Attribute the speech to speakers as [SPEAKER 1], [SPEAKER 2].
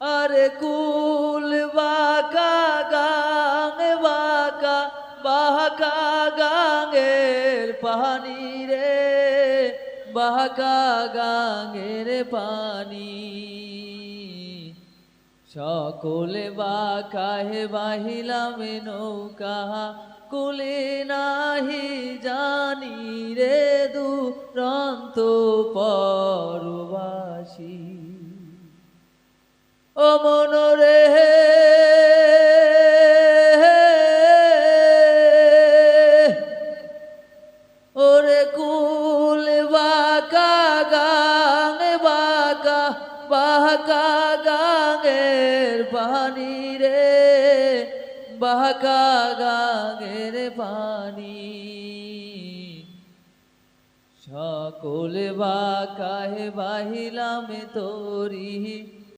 [SPEAKER 1] আরে কুল বাঁকা গাঙ বাঁকা বাঁকা গাঙের পানি রে, বাঁকা গাঙের পানি। সকলে বাঁকাহে বাহিলাম নৌকা, কুলে নাহি জানি রে দুরন্ত পরবাসী। ও মনরে ওরে কুল বাঁকা গাঙ বাঁকা বাঁকা গাঙের পানি রে, বাঁকা গাঙের পানি। সকলে বাঁকাহে বাহিলাম তোরি